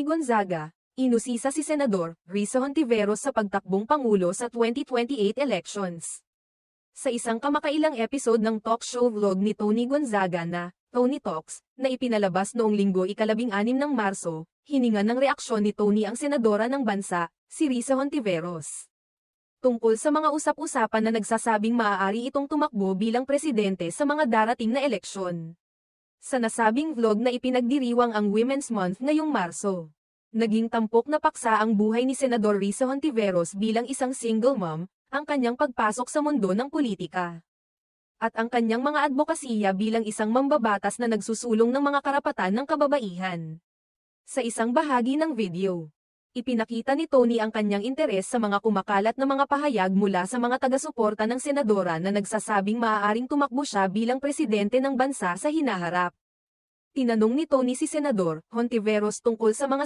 Gonzaga, inusisa si Senador Risa Hontiveros sa pagtakbong Pangulo sa 2028 elections. Sa isang kamakailang episode ng talk show vlog ni Tony Gonzaga na Tony Talks, na ipinalabas noong Linggo ika-16 ng Marso, hiningan ng reaksyon ni Tony ang senadora ng bansa, si Risa Hontiveros. Tungkol sa mga usap-usapan na nagsasabing maaari itong tumakbo bilang presidente sa mga darating na eleksyon. Sa nasabing vlog na ipinagdiriwang ang Women's Month ngayong Marso, naging tampok na paksa ang buhay ni Senador Risa Hontiveros bilang isang single mom, ang kanyang pagpasok sa mundo ng politika. At ang kanyang mga advokasya bilang isang mambabatas na nagsusulong ng mga karapatan ng kababaihan. Sa isang bahagi ng video, ipinakita ni Tony ang kanyang interes sa mga kumakalat na mga pahayag mula sa mga taga-suporta ng senadora na nagsasabing maaaring tumakbo siya bilang presidente ng bansa sa hinaharap. Tinanong ni Tony si Senador Hontiveros tungkol sa mga